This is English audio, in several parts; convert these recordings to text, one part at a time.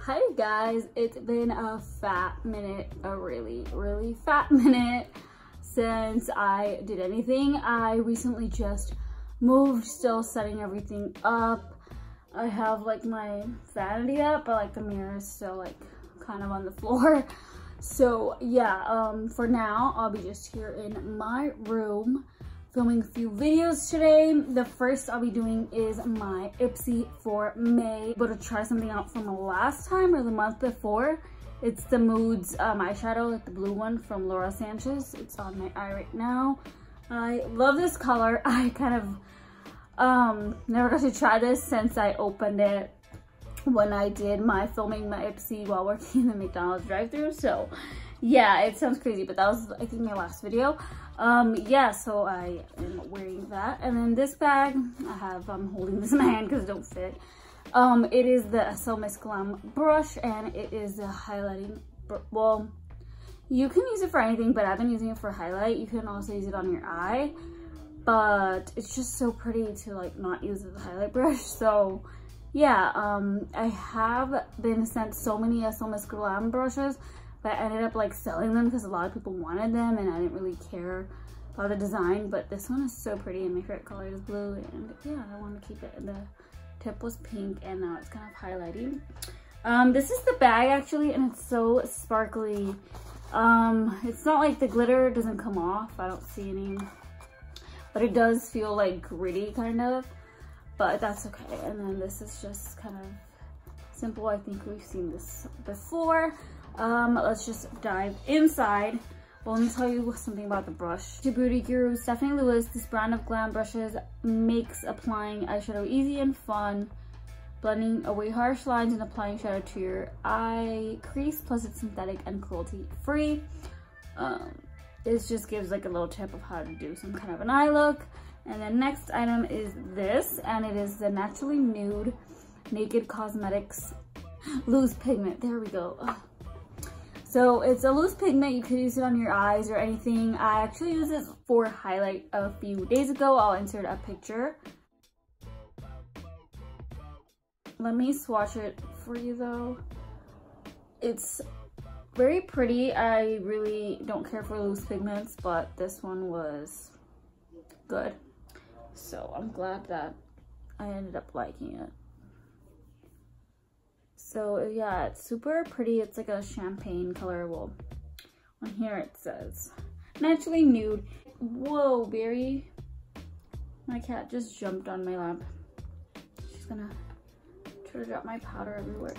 Hi guys, it's been a fat minute, a really fat minute since I did anything. I recently just moved, still setting everything up. I have like my vanity up, but like the mirror is still like kind of on the floor. So yeah, for now I'll be just here in my room filming a few videos today. The first I'll be doing is my Ipsy for May. But to try something out from the last time or the month before. It's the Moods eyeshadow, like the blue one from Laura Sanchez. It's on my eye right now. I love this color. I kind of never got to try this since I opened it when I did my filming my Ipsy while working in the McDonald's drive-thru. So yeah, it sounds crazy, but that was I think my last video. Yeah, so I am wearing that. And then this bag, I'm holding this in my hand because it don't fit. It is the SL Miss Glam brush, and it is the highlighting, well, you can use it for anything, but I've been using it for highlight. You can also use it on your eye, but it's just so pretty to like not use it as a highlight brush. So yeah, I have been sent so many SL Miss Glam brushes, but I ended up like selling them because a lot of people wanted them and I didn't really care about the design. But this one is so pretty and my favorite color is blue, and yeah, I want to keep it. The tip was pink and now it's kind of highlighting. This is the bag actually, and it's so sparkly. It's not like the glitter doesn't come off, I don't see any, but it does feel like gritty kind of, but that's okay. And then this is just kind of simple. I think we've seen this before. Let's just dive inside. Well, let me tell you something about the brush. To Beauty Guru Stephanie Lewis, this brand of glam brushes makes applying eyeshadow easy and fun, blending away harsh lines and applying shadow to your eye crease, plus it's synthetic and cruelty free. This just gives like a little tip of how to do some kind of an eye look. And the next item is this, and it is the Naturally Nude Naked Cosmetics Loose Pigment. There we go. Ugh. So it's a loose pigment. You could use it on your eyes or anything. I actually used it for highlight a few days ago. I'll insert a picture. Let me swatch it for you though. It's very pretty. I really don't care for loose pigments, but this one was good. So I'm glad that I ended up liking it. So yeah, it's super pretty. It's like a champagne color. Well, on here it says Naturally Nude. Whoa, Berry. My cat just jumped on my lap. She's gonna try to drop my powder everywhere.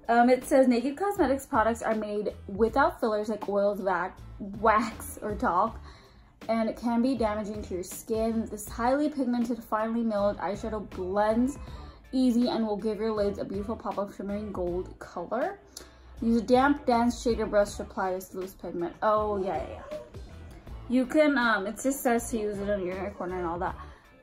It says Naked Cosmetics products are made without fillers like oils, wax, or talc, and it can be damaging to your skin. This highly pigmented, finely milled eyeshadow blends easy and will give your lids a beautiful pop of shimmering gold color. Use a damp, dense shader brush to apply this loose pigment. Oh yeah. You can, it just says to use it on your inner corner and all that.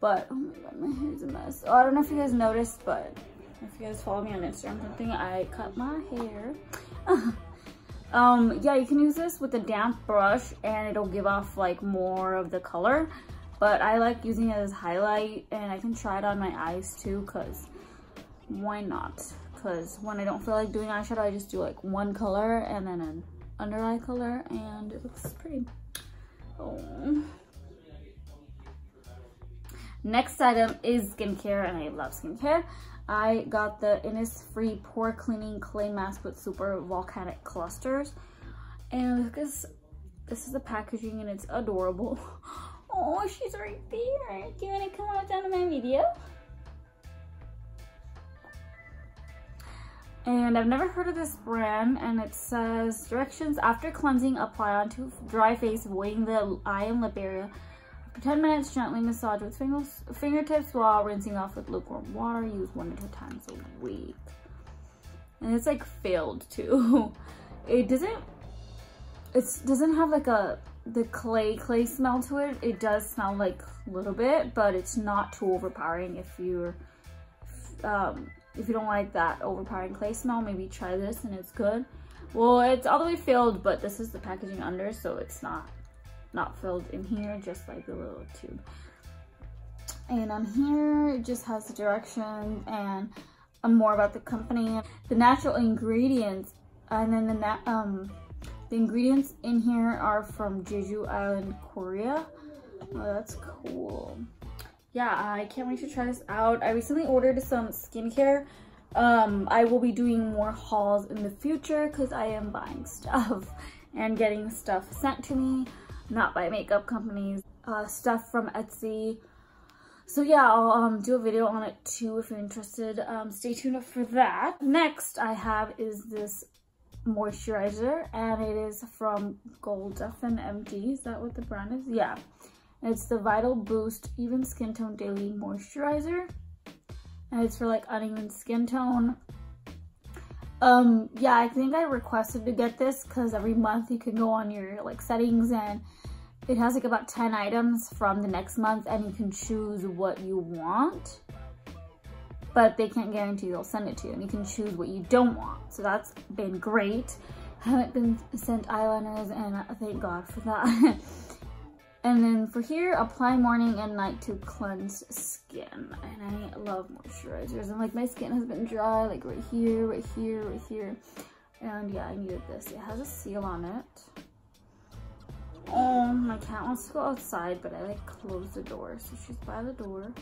But, oh my god, my hair's a mess. Oh, I don't know if you guys noticed, but if you guys follow me on Instagram or something, I cut my hair. Yeah, you can use this with a damp brush and it'll give off like more of the color. But I like using it as highlight, and I can try it on my eyes too, because why not? Because when I don't feel like doing eyeshadow, I just do like one color and then an under eye color, and it looks pretty. Oh. Next item is skincare, and I love skincare. I got the Innisfree Pore Cleaning Clay Mask with Super Volcanic Clusters. And this is the packaging, and it's adorable. Oh, she's right there. Do you want to come out down to my video? And I've never heard of this brand, and it says directions: after cleansing, apply onto dry face, avoiding the eye and lip area. For 10 minutes, gently massage with fingertips while rinsing off with lukewarm water. Use 1 to 2 times a week. And it's like filled too. It doesn't have like the clay smell to it. It does smell like a little bit, but it's not too overpowering. If you don't like that overpowering clay smell, maybe try this and it's good. Well, it's all the way filled, but this is the packaging under, so it's not filled in here, just like the little tube. And on here it just has the directions, and more about the company. The natural ingredients, and then the ingredients in here are from Jeju Island, Korea. Oh, that's cool. Yeah, I can't wait to try this out. I recently ordered some skincare. I will be doing more hauls in the future because I am buying stuff and getting stuff sent to me, not by makeup companies, stuff from Ipsy. So yeah, I'll do a video on it too if you're interested. Stay tuned for that. Next I have is this moisturizer, and it is from Golden MD. Is that what the brand is? Yeah. It's the Vital Boost Even Skin Tone Daily Moisturizer. And it's for like uneven skin tone. Yeah, I think I requested to get this because every month you can go on your like settings, and it has like about 10 items from the next month, and you can choose what you want. But they can't guarantee they'll send it to you, and you can choose what you don't want. So that's been great. I haven't been sent eyeliners, and thank God for that. And then for here, apply morning and night to cleanse skin. And I love moisturizers. And like my skin has been dry, like right here, right here, right here. And yeah, I needed this. It has a seal on it. Oh, my cat wants to go outside, but I like close the door. So she's by the door.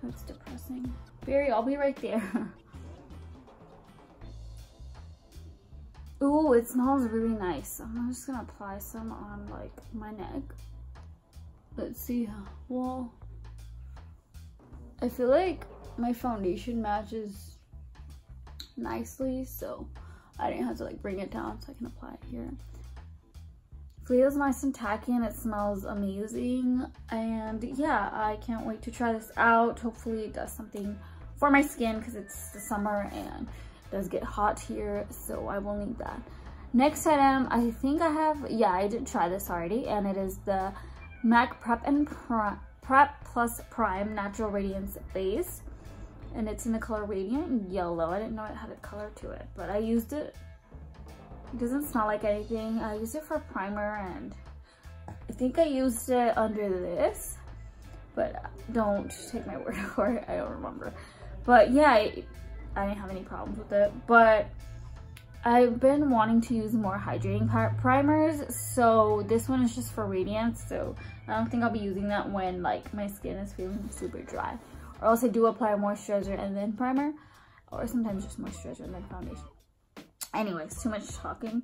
That's depressing. Barry, I'll be right there. Ooh, it smells really nice. I'm just gonna apply some on like my neck. Let's see. Well, I feel like my foundation matches nicely, so I didn't have to like bring it down, so I can apply it here. Feels nice and tacky, and it smells amazing. And yeah, I can't wait to try this out. Hopefully it does something for my skin because it's the summer and it does get hot here, so I will need that. Next item, I think I have, yeah, I did try this already, and it is the MAC Prep Plus Prime Natural Radiance Base, and it's in the color Radiant Yellow. I didn't know it had a color to it, but I used it. It doesn't smell like anything. I used it for primer, and I think I used it under this, but don't take my word for it. I don't remember. But yeah, I didn't have any problems with it, but I've been wanting to use more hydrating primers, so this one is just for radiance, so I don't think I'll be using that when like my skin is feeling super dry. Or else I do apply a moisturizer and then primer, or sometimes just moisturizer and then foundation. Anyways, too much talking.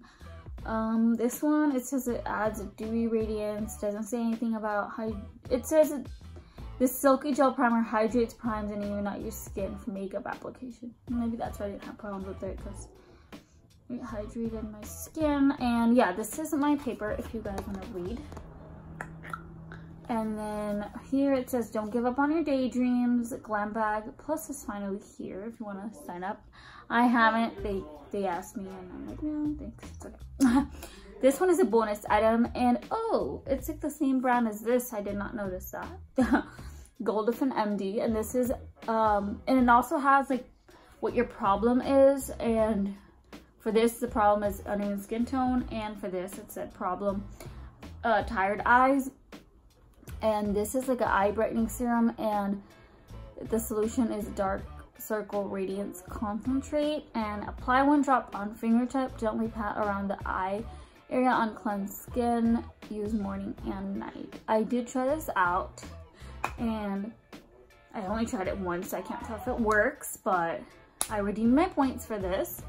This one, it says it adds a dewy radiance, doesn't say anything about how, it says this silky gel primer hydrates, primes, and even out your skin for makeup application. Maybe that's why I didn't have problems with it, because it hydrated my skin. And yeah, this is my paper if you guys want to read. And then here it says, don't give up on your daydreams, glam bag plus is finally here if you want to sign up. I haven't, they asked me, and I'm like, no, thanks, it's okay. This one is a bonus item, and oh, it's like the same brand as this. I did not notice that. Golden MD, and this is, and it also has like what your problem is, and for this, the problem is uneven skin tone, and for this, it said problem, tired eyes. And this is like an eye brightening serum, and the solution is dark circle radiance concentrate, and apply 1 drop on fingertip, gently pat around the eye area on cleansed skin, use morning and night. I did try this out, and I only tried it once, so I can't tell if it works, but I redeemed my points for this.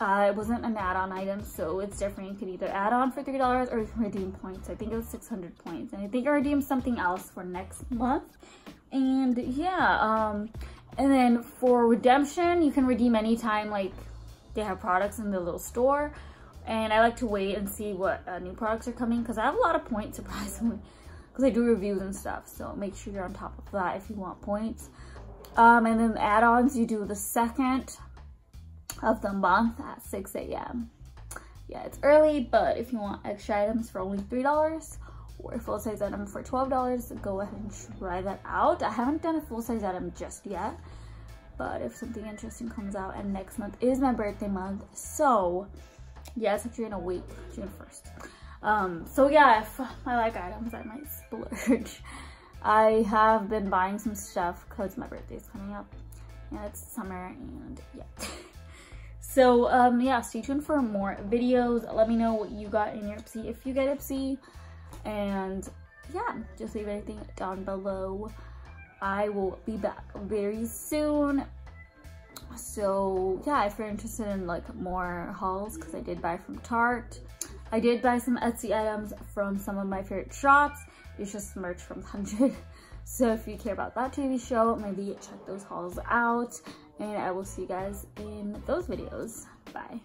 It wasn't an add-on item, so it's different. You could either add on for $3 or you can redeem points. I think it was 600 points, and I think I redeemed something else for next month. And yeah, and then for redemption, you can redeem anytime like they have products in the little store, and I like to wait and see what new products are coming because I have a lot of points, surprisingly, because I do reviews and stuff, so make sure you're on top of that if you want points. And then add-ons, you do the 2nd of the month at 6 a.m. Yeah, it's early, but if you want extra items for only $3 or a full-size item for $12, go ahead and try that out. I haven't done a full-size item just yet, but if something interesting comes out, and next month is my birthday month, so yeah, it's actually in a week, June 1st. So yeah, if I like items, I might splurge. I have been buying some stuff because my birthday is coming up, and it's summer, and yeah. So yeah, stay tuned for more videos. Let me know what you got in your Ipsy if you get Ipsy, and yeah, just leave anything down below. I will be back very soon. So yeah, if you're interested in like more hauls, because I did buy from Tarte. I did buy some Etsy items from some of my favorite shops. It's just merch from 100. So if you care about that TV show, maybe check those hauls out. And I will see you guys in those videos. Bye.